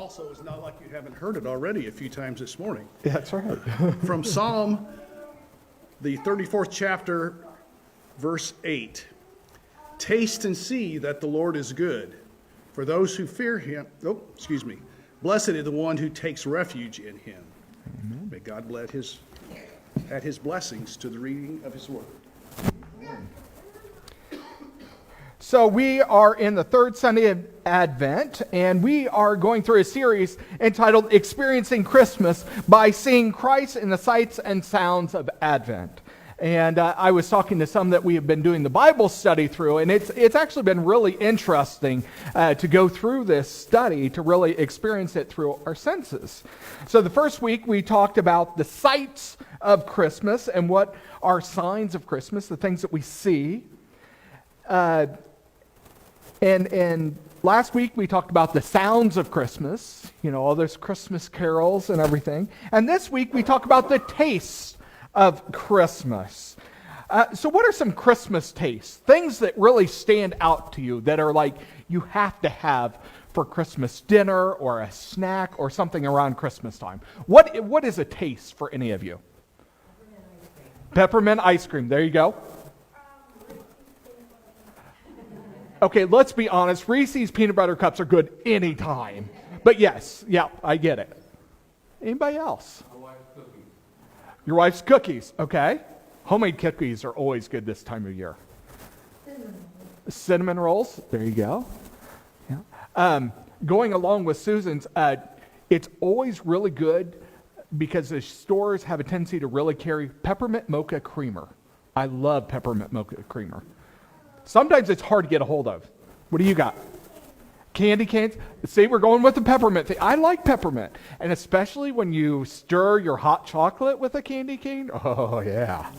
also is not like you haven't heard it already a few times this morning. Yeah, that's right. From Psalm, the 34th chapter, verse 8. Taste and see that the Lord is good. For those who fear him, blessed is the one who takes refuge in him. Amen. May God add his blessings to the reading of his word. So we are in the third Sunday of Advent, and we are going through a series entitled Experiencing Christmas by Seeing Christ in the Sights and Sounds of Advent. And I was talking to some that we have been doing the Bible study through, and it's actually been really interesting to go through this study to really experience it through our senses. So the first week we talked about the sights of Christmas and what are signs of Christmas, the things that we see. And last week we talked about the sounds of Christmas, all those Christmas carols and everything. And this week we talk about the tastes of Christmas. So what are some Christmas tastes? Things that really stand out to you that are like you have to have for Christmas dinner or a snack or something around Christmas time. What is a taste for any of you? Peppermint ice cream. There you go. Okay, let's be honest. Reese's peanut butter cups are good anytime. But yes, I get it. Anybody else? My wife's cookies. Your wife's cookies, okay. Homemade cookies are always good this time of year. Cinnamon rolls, there you go. Yeah. Going along with Susan's, it's always really good because the stores have a tendency to really carry peppermint mocha creamer. I love peppermint mocha creamer. Sometimes it's hard to get a hold of. What do you got? Candy canes? See, we're going with the peppermint thing. I like peppermint. And especially when you stir your hot chocolate with a candy cane. Oh, yeah.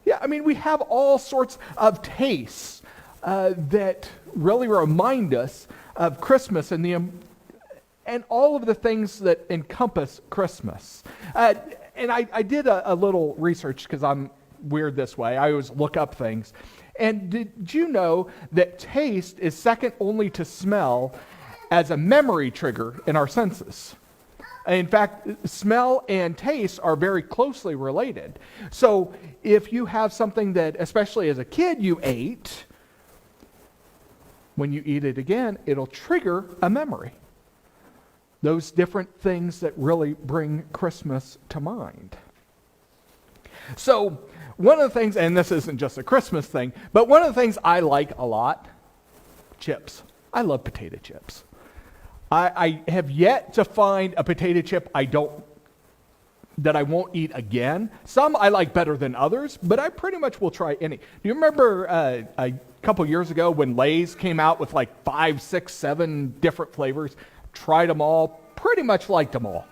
Yeah, I mean, we have all sorts of tastes that really remind us of Christmas and all of the things that encompass Christmas. And I did a little research because I'm weird this way. I always look up things. And did you know that taste is second only to smell as a memory trigger in our senses? In fact, smell and taste are very closely related. So if you have something that, especially as a kid, you ate, when you eat it again, it'll trigger a memory. Those different things that really bring Christmas to mind. So one of the things, and this isn't just a Christmas thing, but one of the things I like a lot, chips. I love potato chips. I have yet to find a potato chip that I won't eat again. Some I like better than others, but I pretty much will try any. Do you remember a couple years ago when Lay's came out with like 5, 6, 7 different flavors? Tried them all, pretty much liked them all.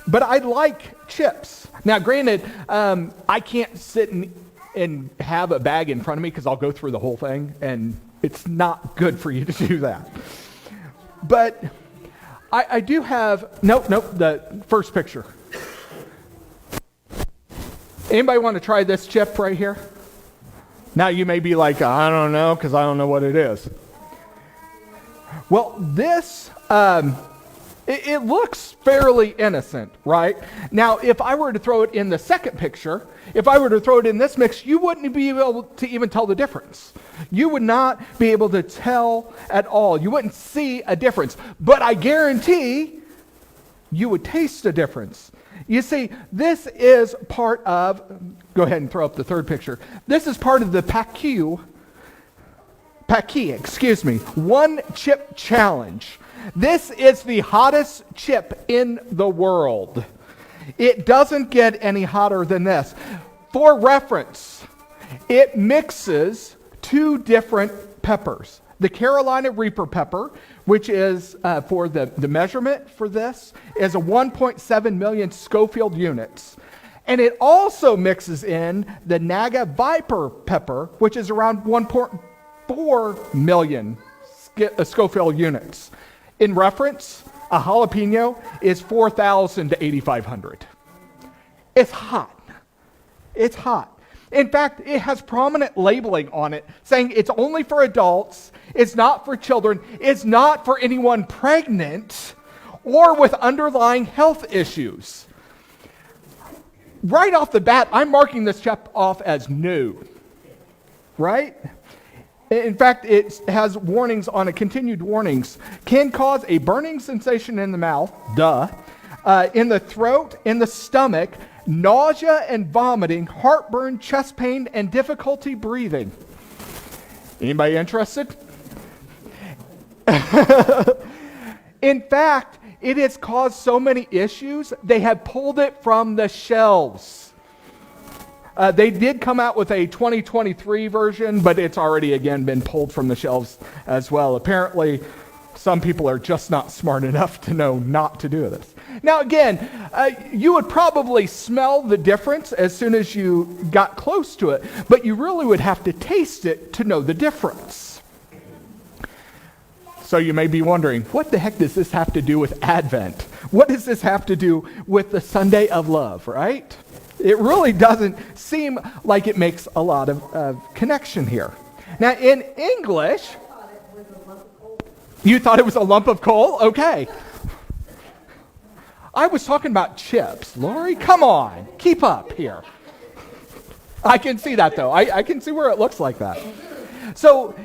But I like chips. Now, granted, I can't sit and have a bag in front of me because I'll go through the whole thing, and it's not good for you to do that. But I do have, nope, the first picture. Anybody want to try this chip right here? Now you may be like, I don't know, because I don't know what it is. Well, this, it looks fairly innocent, right? Now, if I were to throw it in the second picture, if I were to throw it in this mix, you wouldn't be able to even tell the difference. You would not be able to tell at all. You wouldn't see a difference. But I guarantee you would taste a difference. You see, this is part of, go ahead and throw up the third picture. This is part of the Paqui, one chip challenge. This is the hottest chip in the world. It doesn't get any hotter than this. For reference, it mixes 2 different peppers. The Carolina Reaper pepper, which is for the measurement for this, is a 1.7 million Schofield units. And it also mixes in the Naga Viper pepper, which is around 1.4 million Schofield units. In reference, a jalapeno is 4,000 to 8,500. It's hot. It's hot. In fact, it has prominent labeling on it saying it's only for adults, it's not for children, it's not for anyone pregnant or with underlying health issues. Right off the bat, I'm marking this chapter off as new, right? In fact, it has warnings on it, continued warnings. Can cause a burning sensation in the mouth, in the throat, in the stomach, nausea and vomiting, heartburn, chest pain, and difficulty breathing. Anybody interested? In fact, it has caused so many issues, they have pulled it from the shelves. They did come out with a 2023 version, but it's already again been pulled from the shelves as well. Apparently, some people are just not smart enough to know not to do this. Now again, you would probably smell the difference as soon as you got close to it, but you really would have to taste it to know the difference. So you may be wondering, what the heck does this have to do with Advent? What does this have to do with the Sunday of Love, right? It really doesn't seem like it makes a lot of connection here. Now in English, you thought it was a lump of coal? Okay. I was talking about chips. Lori, come on. Keep up here. I can see that, though. I can see where it looks like that. So,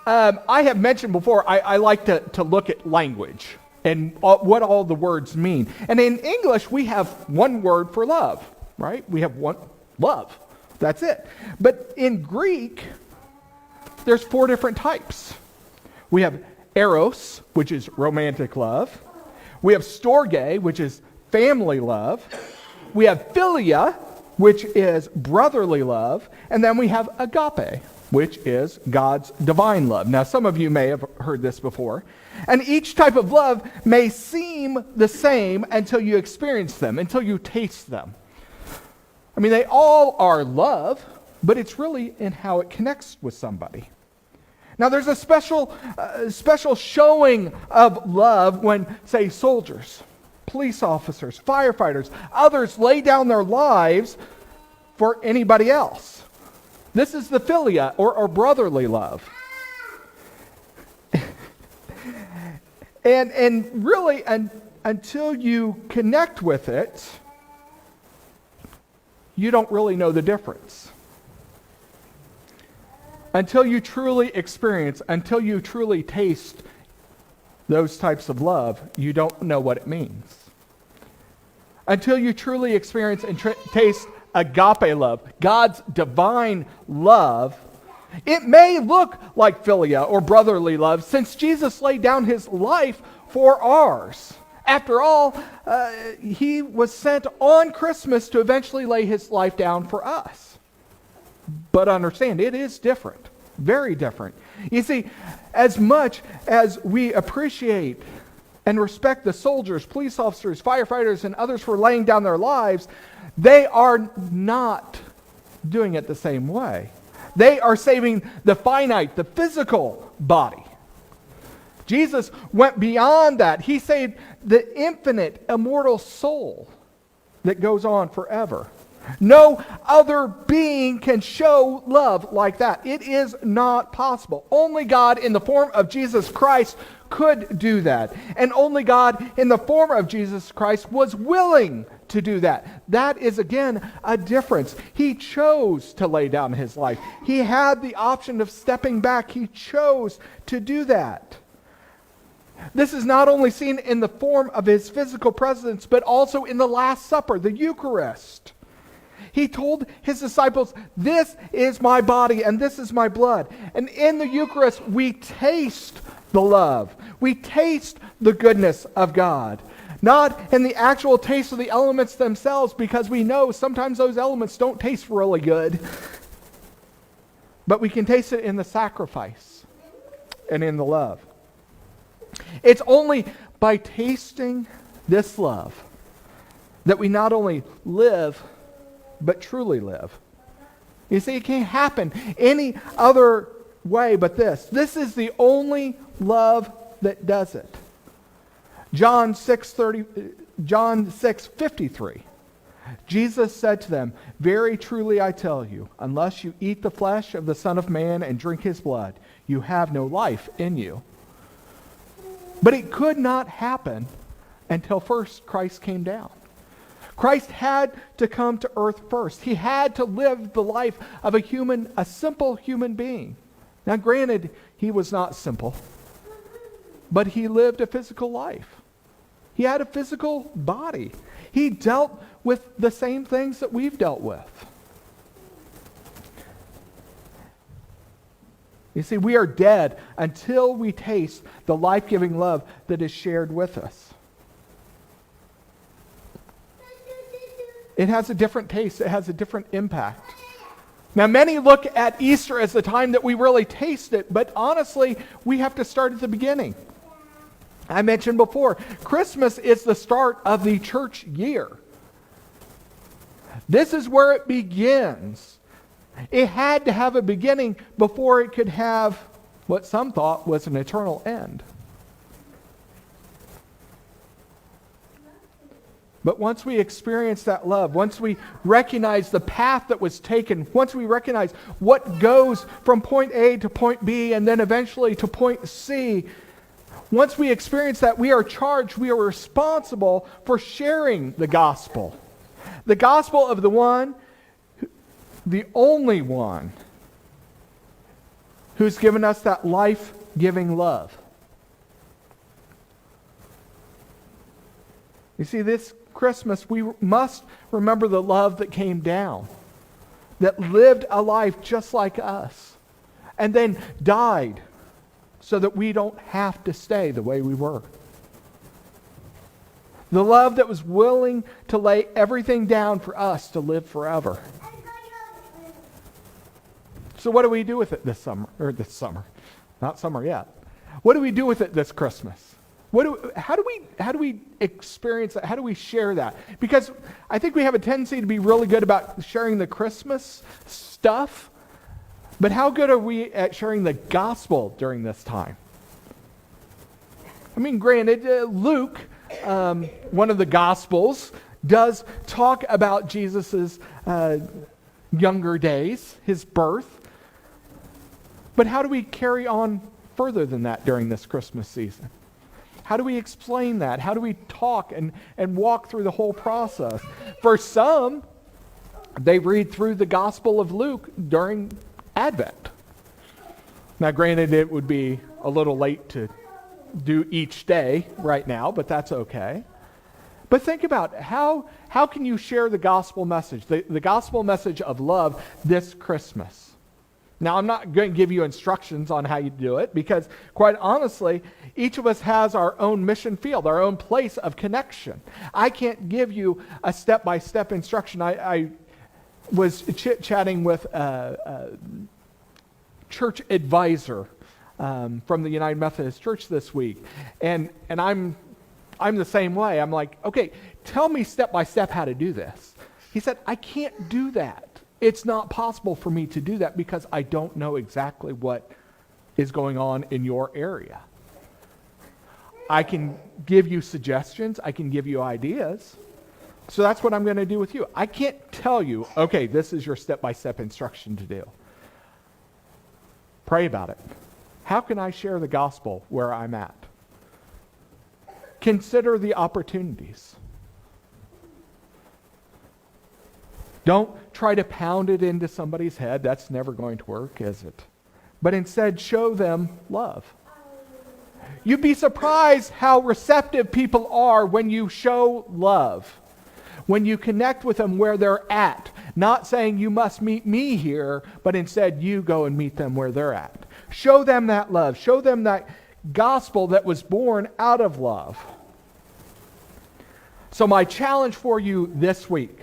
I have mentioned before, I like to look at language and what all the words mean. And in English, we have one word for love, right? We have one, love. That's it. But in Greek, there's 4 different types. We have eros, which is romantic love. We have storge, which is family love. We have philia, which is brotherly love. And then we have agape, which is God's divine love. Now, some of you may have heard this before. And each type of love may seem the same until you experience them, until you taste them. I mean, they all are love, but it's really in how it connects with somebody. Now, there's a special showing of love when, say, soldiers, police officers, firefighters, others lay down their lives for anybody else. This is the philia, or brotherly love. and really, until you connect with it, you don't really know the difference. Until you truly experience, until you truly taste those types of love, you don't know what it means. Until you truly experience and taste agape love, God's divine love, it may look like philia or brotherly love since Jesus laid down his life for ours. After all, he was sent on Christmas to eventually lay his life down for us. But understand, it is different, very different. You see, as much as we appreciate and respect the soldiers, police officers, firefighters, and others for laying down their lives, they are not doing it the same way. They are saving the finite, the physical body. Jesus went beyond that. He saved the infinite, immortal soul that goes on forever. No other being can show love like that. It is not possible. Only God in the form of Jesus Christ could do that. And only God in the form of Jesus Christ was willing to do that. That is, again, a difference. He chose to lay down his life. He had the option of stepping back. He chose to do that. This is not only seen in the form of his physical presence, but also in the Last Supper, the Eucharist. He told his disciples, "This is my body and this is my blood." And in the Eucharist, we taste the love. We taste the goodness of God. Not in the actual taste of the elements themselves, because we know sometimes those elements don't taste really good. But we can taste it in the sacrifice and in the love. It's only by tasting this love that we not only live, but truly live. You see, it can't happen any other way but this. This is the only love that does it. John 6:53. Jesus said to them, "Very truly I tell you, unless you eat the flesh of the Son of Man and drink his blood, you have no life in you." But it could not happen until first Christ came down. Christ had to come to earth first. He had to live the life of a simple human being. Now granted, he was not simple, but he lived a physical life. He had a physical body. He dealt with the same things that we've dealt with. You see, we are dead until we taste the life-giving love that is shared with us. It has a different taste. It has a different impact. Now, many look at Easter as the time that we really taste it, but honestly, we have to start at the beginning. I mentioned before, Christmas is the start of the church year. This is where it begins. It had to have a beginning before it could have what some thought was an eternal end. But once we experience that love, once we recognize the path that was taken, once we recognize what goes from point A to point B and then eventually to point C, once we experience that, we are charged, we are responsible for sharing the gospel. The gospel of the one, the only one, who's given us that life-giving love. You see, this Christmas, we must remember the love that came down, that lived a life just like us, and then died so that we don't have to stay the way we were. The love that was willing to lay everything down for us to live forever. So what do we do with it this summer? Not summer yet. What do we do with it this Christmas? How do we experience that? How do we share that? Because I think we have a tendency to be really good about sharing the Christmas stuff, but how good are we at sharing the gospel during this time? I mean, granted, Luke, one of the gospels, does talk about Jesus' younger days, his birth. But how do we carry on further than that during this Christmas season? How do we explain that? How do we talk and walk through the whole process? For some, they read through the Gospel of Luke during Advent. Now, granted, it would be a little late to do each day right now, but that's okay. But think about how can you share the gospel message, the gospel message of love this Christmas? Now, I'm not going to give you instructions on how you do it because, quite honestly, each of us has our own mission field, our own place of connection. I can't give you a step-by-step instruction. I was chit-chatting with a church advisor from the United Methodist Church this week, and I'm the same way. I'm like, okay, tell me step-by-step how to do this. He said, I can't do that. It's not possible for me to do that because I don't know exactly what is going on in your area. I can give you suggestions. I can give you ideas. So that's what I'm going to do with you. I can't tell you, okay, this is your step-by-step instruction to do. Pray about it. How can I share the gospel where I'm at? Consider the opportunities. Don't try to pound it into somebody's head. That's never going to work, is it? But instead, show them love. You'd be surprised how receptive people are when you show love. When you connect with them where they're at. Not saying you must meet me here, but instead you go and meet them where they're at. Show them that love. Show them that gospel that was born out of love. So my challenge for you this week,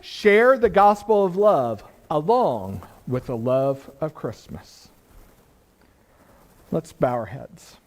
share the gospel of love along with the love of Christmas. Let's bow our heads.